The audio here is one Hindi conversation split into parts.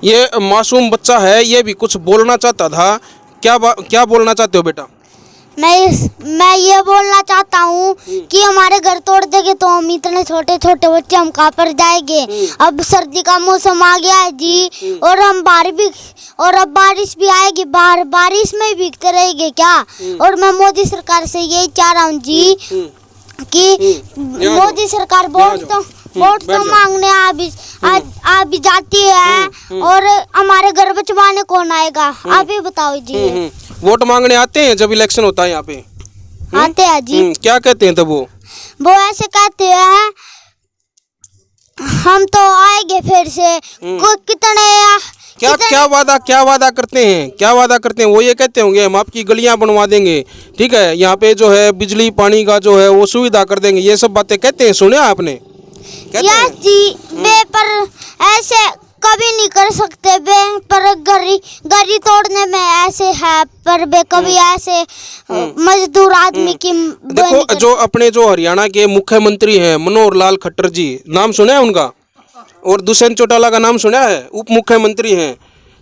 ये मासूम बच्चा है, ये भी कुछ बोलना चाहता था। क्या बोलना चाहते हो बेटा? मैं ये बोलना चाहता हूँ कि हमारे घर तोड़ देंगे तो हम इतने छोटे छोटे बच्चे हम कहाँ पर जाएंगे। अब सर्दी का मौसम आ गया है जी, और हम और अब बारिश भी आएगी, बारिश में भीगते रहेंगे क्या? और मैं मोदी सरकार से यही चाह रहा हूँ जी कि मोदी सरकार वोट तो मांगने आ भी जाती है, और हमारे घर बचवाने कौन आएगा? आप ही बताओ जी। वोट मांगने आते हैं जब इलेक्शन होता है यहाँ पे? आते हैं जी। क्या कहते हैं तब वो ऐसे कहते हैं हम तो आएंगे फिर से। कितने क्या वादा करते हैं? वो ये कहते होंगे हम आपकी गलियां बनवा देंगे, ठीक है, यहाँ पे जो है बिजली पानी का जो है वो सुविधा कर देंगे, ये सब बातें कहते हैं, सुने आपने? यस जी, पर ऐसे कभी नहीं कर सकते बे, पर गरी तोड़ने में ऐसे है, पर बे कभी ऐसे मजदूर आदमी की देखो जो हरियाणा के मुख्यमंत्री हैं मनोहर लाल खट्टर जी, नाम सुना है उनका? और दुष्यंत चौटाला का नाम सुना है? उप मुख्यमंत्री हैं,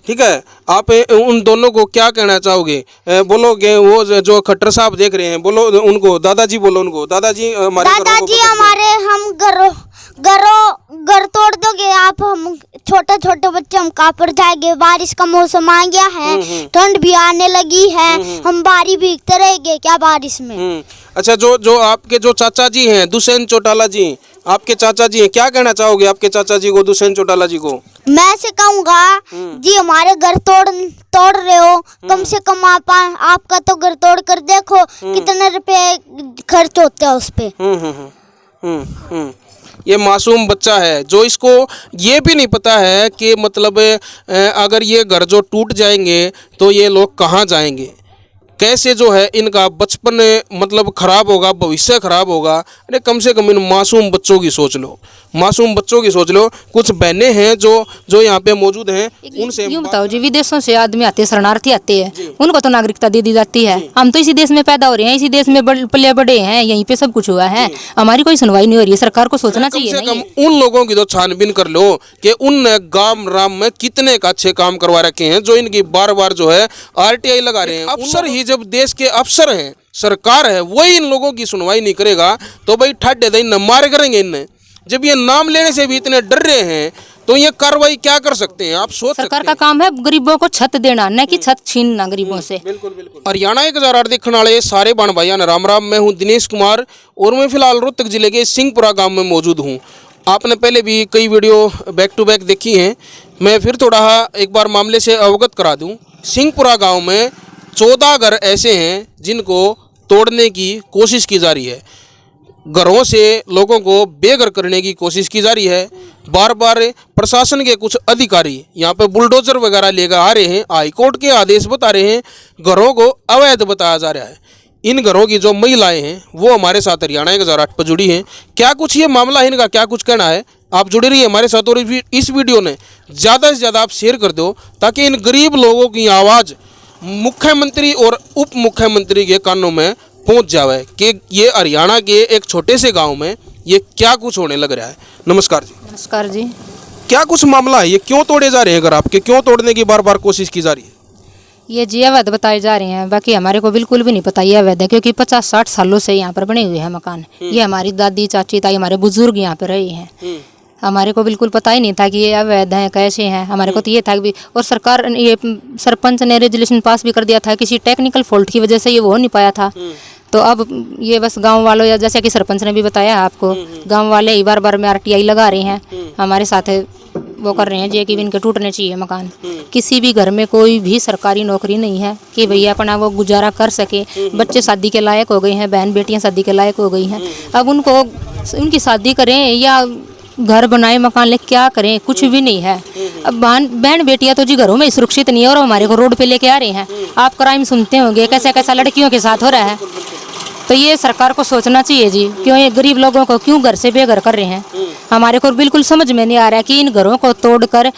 ठीक है। आप उन दोनों को क्या कहना चाहोगे? बोलोगे वो जो खट्टर साहब देख रहे हैं, बोलो उनको दादाजी, बोलो उनको दादाजी। हमारे हम घर तोड़ दोगे आप, हम छोटे छोटे बच्चे हम कहाँ पर जाएंगे? बारिश का मौसम आ गया है, ठंड भी आने लगी है, हम बारी भीगते रहेंगे क्या बारिश में? अच्छा, जो आपके जो चाचा जी हैं दुष्यंत चौटाला जी, आपके चाचा जी हैं, क्या कहना चाहोगे आपके चाचा जी को, दुष्यंत चौटाला जी को? मैं से कहूँगा जी हमारे घर तोड़ रहे हो, कम से कम आपका तो घर तोड़ कर देखो कितने रुपए खर्च होते हैं उस पे। ये मासूम बच्चा है जो इसको ये भी नहीं पता है कि मतलब अगर ये घर जो टूट जाएंगे तो ये लोग कहाँ जाएंगे, कैसे जो है इनका बचपन मतलब खराब होगा, भविष्य खराब होगा। अरे कम से कम इन मासूम बच्चों की सोच लो। कुछ बहनें हैं जो यहाँ पे मौजूद हैं, उनसे यूँ बताओ जी, विदेशों से आदमी आते हैं, शरणार्थी आते हैं, उनको तो नागरिकता दे दी जाती है। हम तो इसी देश में पैदा हो रहे हैं, इसी देश में पले बड़े हैं, यहीं पे सब कुछ हुआ है, हमारी कोई सुनवाई नहीं हो रही है। सरकार को सोचना चाहिए। कम से कम उन लोगों की तो छानबीन कर लो कि उन गांव राम में कितने का अच्छे काम करवा रखे हैं जो इनकी बार बार जो है RTI लगा रहे हैं। अफसर ही जब देश के अफसर हैं, सरकार है, वही इन लोगों की सुनवाई नहीं करेगा तो भाई ठाडे दे मार करेंगे इन्हें। जब ये नाम लेने से भी इतने डर रहे हैं तो ये कार्रवाई क्या कर सकते हैं? आप सोच सरकार का काम है गरीबों को छत देना, न कि छत छीनना गरीबों से। बिल्कुल। हरियाणा 1008 देखने वाले सारे बाण भाइयों ने राम राम। मैं हूँ दिनेश कुमार और मैं फिलहाल रोहतक जिले के सिंहपुरा गांव में मौजूद हूँ। आपने पहले भी कई वीडियो बैक टू बैक देखी हैं, मैं फिर थोड़ा एक बार मामले से अवगत करा दूँ। सिंहपुरा गाँव में 14 घर ऐसे हैं जिनको तोड़ने की कोशिश की जा रही है, घरों से लोगों को बेघर करने की कोशिश की जा रही है। बार बार प्रशासन के कुछ अधिकारी यहाँ पे बुलडोजर वगैरह लेकर आ रहे हैं, हाईकोर्ट के आदेश बता रहे हैं, घरों को अवैध बताया जा रहा है। इन घरों की जो महिलाएं हैं वो हमारे साथ हरियाणा 1008 पर जुड़ी हैं। क्या कुछ ये मामला है, इनका क्या कुछ कहना है, आप जुड़े रहिए हमारे साथ। और इस वीडियो ने ज़्यादा से ज़्यादा आप शेयर कर दो ताकि इन गरीब लोगों की आवाज़ मुख्यमंत्री और उप मुख्यमंत्री के कानों में पहुंच जावे कि ये हरियाणा के एक छोटे से गांव में ये क्या कुछ होने लग रहा है। नमस्कार जी। नमस्कार जी। क्या कुछ मामला है, ये क्यों तोड़े जा रहे हैं घर आपके, क्यों तोड़ने की बार बार कोशिश की जा रही है? ये जी अवैध बताए जा रहे हैं, बाकी हमारे को बिल्कुल भी नहीं पता ये अवैध है, क्योंकि 50-60 सालों से यहाँ पर बने हुए हैं मकान। ये हमारी दादी चाची ताई हमारे बुजुर्ग यहाँ पर रहे हैं, हमारे को बिल्कुल पता ही नहीं था कि ये अवैध हैं, कैसे हैं। हमारे को तो ये था कि और सरकार ये सरपंच ने रेजोल्यूशन पास भी कर दिया था, किसी टेक्निकल फॉल्ट की वजह से ये हो नहीं पाया था। तो अब ये बस गांव वालों, या जैसे कि सरपंच ने भी बताया आपको, गांव वाले ही बार बार में RTI लगा रहे हैं, हमारे साथ वो कर रहे हैं जी कि इनके टूटने चाहिए मकान। किसी भी घर में कोई भी सरकारी नौकरी नहीं है कि भैया अपना वो गुजारा कर सके। बच्चे शादी के लायक हो गए हैं, बहन बेटियां शादी के लायक हो गई हैं, अब उनको उनकी शादी करें या घर बनाए मकान ले, क्या करें, कुछ भी नहीं है। अब बहन बेटियां तो जी घरों में सुरक्षित नहीं है और हमारे को रोड पे लेके आ रहे हैं। आप क्राइम सुनते होंगे कैसा कैसा लड़कियों के साथ हो रहा है, तो ये सरकार को सोचना चाहिए जी, क्यों ये गरीब लोगों को क्यों घर से बेघर कर रहे हैं। हमारे को बिल्कुल समझ में नहीं आ रहा है कि इन घरों को तोड़कर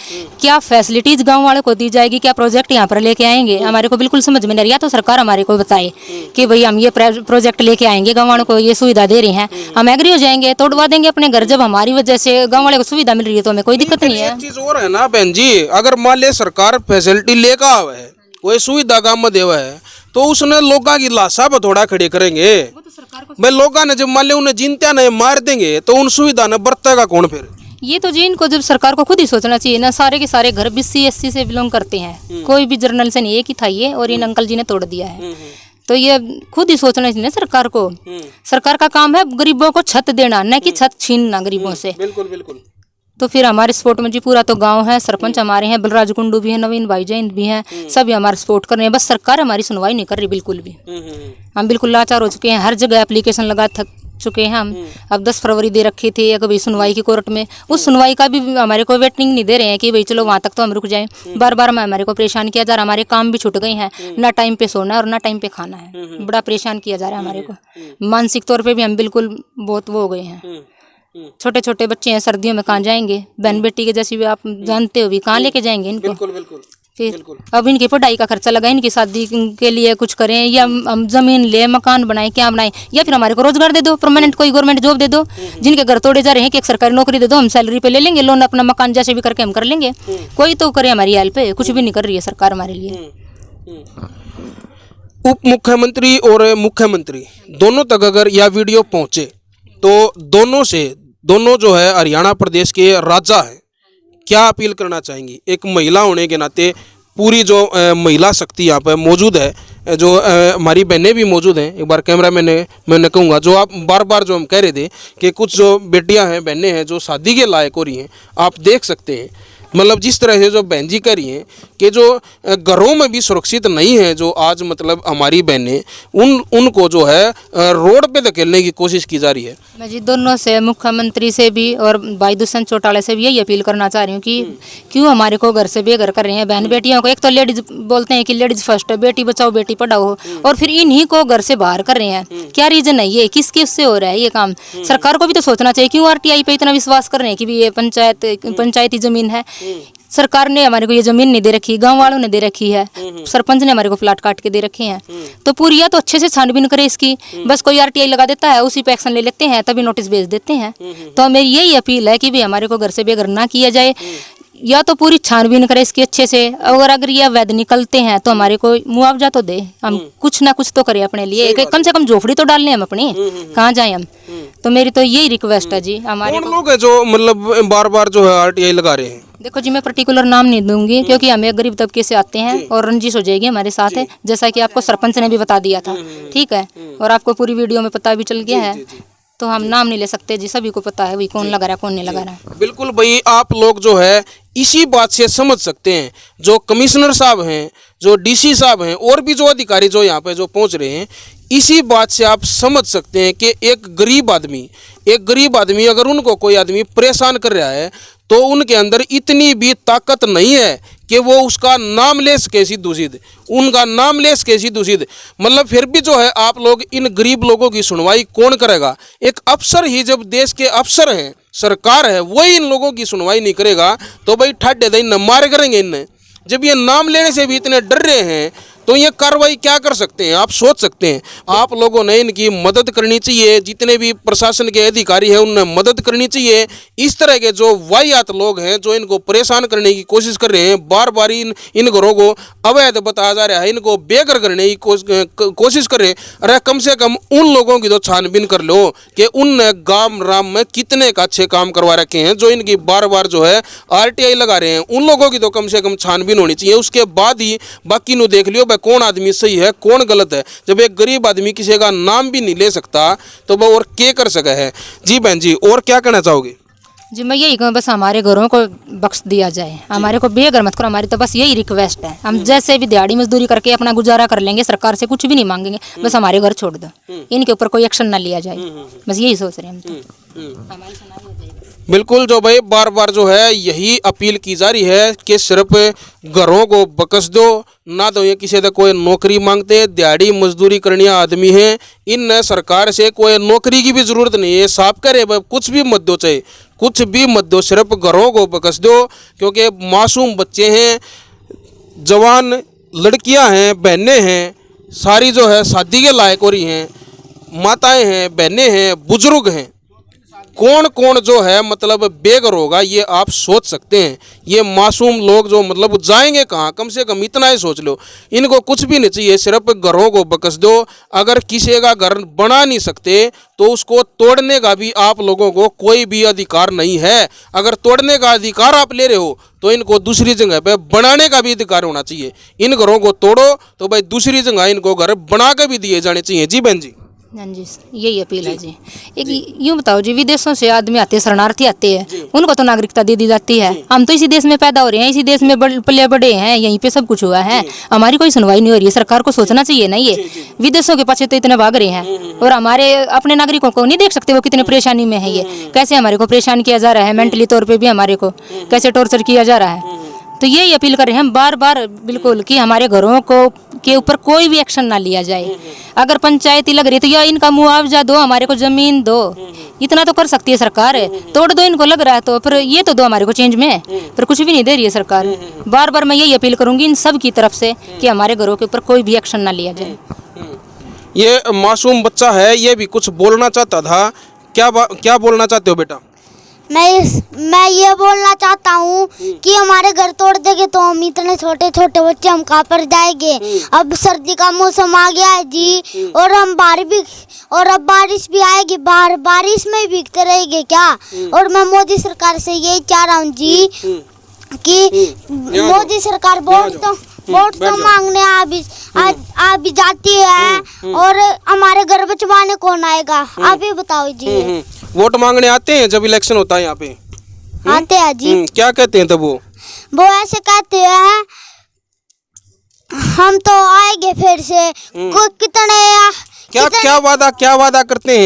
क्या फैसिलिटीज गांव वालों को दी जाएगी, क्या प्रोजेक्ट यहाँ पर लेके आएंगे, हमारे को बिल्कुल समझ में नहीं आ रहा। या तो सरकार हमारे को बताए कि भाई हम ये प्रोजेक्ट लेके आएंगे, गाँव वालों को ये सुविधा दे रही हैं, हम एग्री हो जाएंगे, तोड़वा देंगे अपने घर। जब हमारी वजह से गाँव वाले को सुविधा मिल रही है तो हमें कोई दिक्कत नहीं है। एक चीज और है ना बहन जी, अगर मान ले सरकार फैसिलिटी लेकर आवे है, कोई सुविधा गाँव में देवा है, तो उसने लोगों की लाशा पर थोड़ा खड़े करेंगे भाई। लोगों ने जब मान ले उन्हें जिनत्या नहीं मार देंगे तो उन सुविधा ने बरतेगा कौन फिर? ये तो जी इनको जब सरकार को खुद ही सोचना चाहिए ना। सारे के सारे घर BC SC से बिलोंग करते हैं, कोई भी जर्नल से नहीं, एक ही था ये, और इन अंकल जी ने तोड़ दिया है। तो ये खुद ही सोचना चाहिए ना सरकार को। सरकार का काम है गरीबों को छत देना, न कि छत छीनना गरीबों से। बिल्कुल बिल्कुल। तो फिर हमारे सपोर्ट में जी पूरा तो गांव है, सरपंच हमारे हैं, बलराज कुंडू भी है, नवीन भाई जैन भी हैं, सभी हमारे सपोर्ट कर रहे हैं। बस सरकार हमारी सुनवाई नहीं कर रही बिल्कुल भी। हम बिल्कुल लाचार हो चुके हैं, हर जगह एप्लीकेशन लगा थक चुके हैं हम। अब 10 फरवरी दे रखी थी एक अभी सुनवाई की कोर्ट में, उस सुनवाई का भी हमारे को वेटिंग नहीं दे रहे हैं कि भाई चलो वहाँ तक तो हम रुक जाएं। बार बार हमारे को परेशान किया जा रहा है, हमारे काम भी छूट गए हैं, ना टाइम पे सोना है और ना टाइम पे खाना है। बड़ा परेशान किया जा रहा है हमारे को, मानसिक तौर पर भी हम बिल्कुल बहुत वो हो गए हैं। छोटे छोटे बच्चे हैं, सर्दियों में कहाँ जाएंगे? बहन बेटी के जैसी भी आप जानते हो भी, कहाँ लेके जाएंगे इनको? बिल्कुल बिल्कुल। फिर अब इनकी पढ़ाई का खर्चा लगा, इनकी शादी के लिए कुछ करें, या हम जमीन ले, मकान बनाए, क्या बनाए, या फिर हमारे को रोजगार दे दो, परमानेंट कोई गवर्नमेंट जॉब दे दो। जिनके घर तोड़े जा रहे हैं कि एक सरकारी नौकरी दे दो, हम सैलरी पे ले लेंगे, लोन अपना मकान जैसे भी करके हम कर लेंगे। कोई तो करे हमारी हेल्प, कुछ भी नहीं कर रही है सरकार हमारे लिए। उप मुख्यमंत्री और मुख्यमंत्री दोनों तक अगर यह वीडियो पहुंचे तो दोनों जो है हरियाणा प्रदेश के राजा हैं, क्या अपील करना चाहेंगी? एक महिला होने के नाते पूरी जो महिला शक्ति यहाँ पर मौजूद है, जो हमारी बहनें भी मौजूद हैं। एक बार कैमरा मैंने कहूँगा, जो आप बार बार जो हम कह रहे थे कि कुछ जो बेटियाँ हैं, बहनें हैं जो शादी के लायक हो रही हैं, आप देख सकते हैं। मतलब जिस तरह से जो बहन जी कह रही हैं कि जो घरों में भी सुरक्षित नहीं है, जो आज मतलब हमारी बहनें उनको जो है रोड पे धकेलने की कोशिश की जा रही है। मैं जी दोनों से, मुख्यमंत्री से भी और भाई दुष्यंत चौटाला से भी यही अपील करना चाह रही हूँ कि क्यों हमारे को घर से बेघर कर रहे हैं बहन बेटियों को। एक तो लेडीज बोलते हैं कि लेडीज फर्स्ट, बेटी बचाओ बेटी पढ़ाओ, और फिर इन्हीं को घर से बाहर कर रहे हैं। क्या रीजन है ये, किसके उससे हो रहा है ये काम? सरकार को भी तो सोचना चाहिए। क्यों RTI पे इतना विश्वास कर रहे हैं कि भी ये पंचायती जमीन है? सरकार ने हमारे को ये जमीन नहीं दे रखी, गांव वालों ने दे रखी है, सरपंच ने हमारे को प्लाट काट के दे रखे हैं। तो पूरी या तो अच्छे से छानबीन करे इसकी, बस कोई RTI लगा देता है, उसी पे एक्शन ले लेते हैं, तभी नोटिस भेज देते हैं। तो मेरी यही अपील है कि भी हमारे को घर से बेघर ना किया जाए, या तो पूरी छानबीन करे इसकी अच्छे से, और अगर ये अवैध निकलते हैं तो हमारे को मुआवजा तो दे, हम कुछ ना कुछ तो करें अपने लिए, कम से कम झोपड़ी तो डालने हम अपनी, कहाँ जाए हम। तो मेरी तो यही रिक्वेस्ट है जी हमारे। कौन लोग हैं जो मतलब बार बार जो है RTI लगा रहे हैं? देखो जी, मैं पर्टिकुलर नाम नहीं दूंगी क्योंकि हम एक गरीब तबके से आते हैं और रंजिश हो जाएगी हमारे साथ है, जैसा कि आपको सरपंच ने भी बता दिया था, ठीक है, और आपको पूरी वीडियो में पता भी चल गया है। तो हम नाम नहीं ले सकते जी, सभी को पता है भाई कौन लगा रहा है कौन नहीं लगा रहा है। बिल्कुल भाई, आप लोग जो है इसी बात से समझ सकते हैं, जो कमिश्नर साहब हैं, जो DC साहब हैं, और भी जो अधिकारी जो यहाँ पे जो पहुँच रहे हैं, इसी बात से आप समझ सकते हैं कि एक गरीब आदमी अगर उनको कोई आदमी परेशान कर रहा है तो उनके अंदर इतनी भी ताकत नहीं है कि वो उसका नाम ले सके सीधे सीधे, उनका नाम ले सके सीधे सीधे। मतलब फिर भी जो है आप लोग, इन गरीब लोगों की सुनवाई कौन करेगा? एक अफसर ही, जब देश के अफसर हैं, सरकार है, वही इन लोगों की सुनवाई नहीं करेगा तो भाई ठाडे दई न मार करेंगे इन्हें। जब ये नाम लेने से भी इतने डर रहे हैं तो ये कार्रवाई क्या कर सकते हैं? आप सोच सकते हैं। आप लोगों ने इनकी मदद करनी चाहिए, जितने भी प्रशासन के अधिकारी हैं उन्हें मदद करनी चाहिए। इस तरह के जो वाहियात लोग हैं जो इनको परेशान करने की कोशिश कर रहे हैं, बार बार इन घरों को अवैध बताया जा रहा है, इनको बेघर करने की कोशिश कर रहे हैं। अरे कम से कम उन लोगों की तो छानबीन कर लो कि उनने गांव राम में कितने का अच्छे काम करवा रखे हैं, जो इनकी बार बार जो है RTI लगा रहे हैं। उन लोगों की तो कम से कम छानबीन होनी चाहिए, उसके बाद ही बाकी नु देख लियो कौन आदमी सही है कौन गलत है। जब एक गरीब आदमी किसी का नाम भी नहीं ले सकता तो वो और क्या कर सका है? जी बहन जी, और क्या कहना चाहोगे? जी मैं यही कहूँ, बस हमारे घरों को बख्श दिया जाए, हमारे को बेघर मत करो, हमारी तो बस यही रिक्वेस्ट है। हम जैसे भी दिहाड़ी मजदूरी करके अपना गुजारा कर लेंगे, सरकार से कुछ भी नहीं मांगेंगे, बस हमारे घर छोड़ दो, इनके ऊपर कोई एक्शन ना लिया जाए, बस यही सोच रहे हैं हम तो। हमारी सुनाई हो जाएगी। बिल्कुल, जो भाई बार बार जो है यही अपील की जा रही है कि सिर्फ घरों को बकस दो ना, तो ये किसी से कोई नौकरी मांगते, दिहाड़ी मजदूरी करने आदमी हैं, इन सरकार से कोई नौकरी की भी जरूरत नहीं है। साफ करे भाई, कुछ भी मत दो, चाहे कुछ भी मत दो, सिर्फ घरों को बकस दो, क्योंकि मासूम बच्चे हैं, जवान लड़कियां हैं, बहनें हैं, सारी जो है शादी के लायक हो रही हैं, माताएं हैं, बहनें हैं, बुजुर्ग हैं। कौन कौन जो है मतलब बेघर होगा ये आप सोच सकते हैं। ये मासूम लोग जो मतलब जाएंगे कहाँ, कम से कम इतना ही सोच लो। इनको कुछ भी नहीं चाहिए, सिर्फ घरों को बकस दो। अगर किसी का घर बना नहीं सकते तो उसको तोड़ने का भी आप लोगों को कोई भी अधिकार नहीं है। अगर तोड़ने का अधिकार आप ले रहे हो तो इनको दूसरी जगह पे बनाने का भी अधिकार होना चाहिए। इन घरों को तोड़ो तो भाई दूसरी जगह इनको घर बना के भी दिए जाने चाहिए। जी बहन जी। हाँ जी, यही अपील है जी। एक यूँ बताओ जी, विदेशों से आदमी आते हैं, शरणार्थी आते हैं, उनको तो नागरिकता दे दी जाती है। हम तो इसी देश में पैदा हो रहे हैं, इसी देश में पले बड़े हैं, यहीं पे सब कुछ हुआ है, हमारी कोई सुनवाई नहीं हो रही है। सरकार को सोचना चाहिए ना, ये विदेशों के पीछे तो इतने भाग रहे हैं और हमारे अपने नागरिकों को नहीं देख सकते वो कितने परेशानी में है। ये कैसे हमारे को परेशान किया जा रहा है, मेंटली तौर पर भी हमारे को कैसे टॉर्चर किया जा रहा है। तो यही अपील कर रहे हैं हम बार बार बिल्कुल कि हमारे घरों को के ऊपर कोई भी एक्शन ना लिया जाए। अगर पंचायती लग रही है तो या इनका मुआवजा दो, हमारे को जमीन दो, इतना तो कर सकती है सरकार। तोड़ दो इनको लग रहा है तो फिर ये तो दो हमारे को चेंज में, पर कुछ भी नहीं दे रही है सरकार। बार बार मैं यही अपील करूंगी इन सब की तरफ से कि हमारे घरों के ऊपर कोई भी एक्शन ना लिया जाए। ये मासूम बच्चा है, ये भी कुछ बोलना चाहता था। क्या बोलना चाहते हो बेटा? मैं ये बोलना चाहता हूँ कि हमारे घर तोड़ देंगे तो हम इतने छोटे छोटे बच्चे हम कहाँ पर जाएंगे। अब सर्दी का मौसम आ गया है जी, और हम अब बारिश भी आएगी, बारिश में भीगते रहेंगे क्या। और मैं मोदी सरकार से यही चाह रहा हूँ जी कि मोदी सरकार वोट तो मांगने आ भी जाती है और हमारे घर बचवाने कौन आएगा, आप ही बताओ जी। वोट मांगने आते हैं जब इलेक्शन होता है यहाँ पे? आते हैं जी। क्या कहते हैं तब वो ऐसे कहते हैं हम तो आएंगे फिर से। कितने क्या वादा करते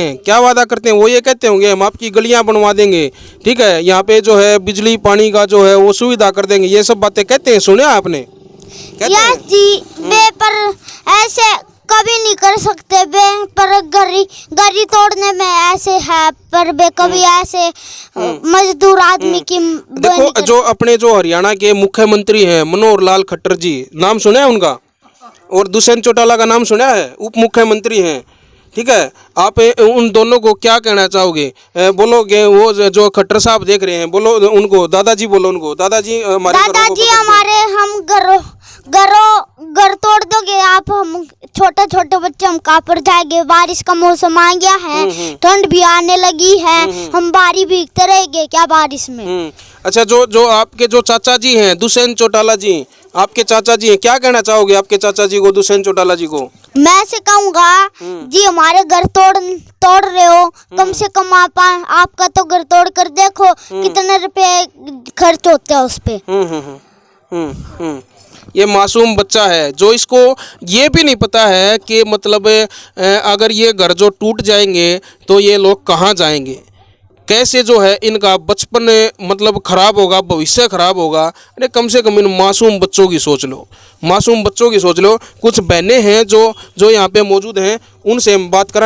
हैं? वो ये कहते होंगे हम आपकी गलियां बनवा देंगे, ठीक है, यहाँ पे जो है बिजली पानी का जो है वो सुविधा कर देंगे, ये सब बातें कहते हैं, सुने आपने? यस जी, पर ऐसे कभी नहीं कर सकते बे, पर गरी तोड़ने में ऐसे है, पर बे कभी ऐसे मजदूर आदमी की देखो जो अपने जो हरियाणा के मुख्यमंत्री हैं मनोहर लाल खट्टर जी, नाम सुना है उनका? और दुष्यंत चौटाला का नाम सुना है, उप मुख्यमंत्री हैं, ठीक है। आप उन दोनों को क्या कहना चाहोगे? बोलोगे वो जो खट्टर साहब देख रहे हैं, बोलो उनको दादाजी, बोलो उनको दादाजी। हमारे हम घर तोड़ दोगे आप, हम छोटे छोटे बच्चे हम कहाँ पर जाएंगे। बारिश का मौसम आ गया है, ठंड भी आने लगी है, हम बारी भीगते रहेंगे क्या बारिश में। अच्छा, जो आपके जो चाचा जी हैं दुष्यंत चौटाला जी, आपके चाचा जी हैं, क्या कहना चाहोगे आपके चाचा जी को, दुष्यंत चौटाला जी को? मैं से कहूँगा जी हमारे घर तोड़ रहे हो, कम से कम आपका तो घर तोड़ कर देखो कितने रुपए खर्च होते हैं उस पे। ये मासूम बच्चा है जो इसको ये भी नहीं पता है कि मतलब अगर ये घर जो टूट जाएंगे तो ये लोग कहाँ जाएंगे, कैसे जो है इनका बचपन मतलब खराब होगा, भविष्य खराब होगा। अरे कम से कम इन मासूम बच्चों की सोच लो, कुछ बहनें हैं जो यहाँ पे मौजूद हैं, उनसे हम बात करें।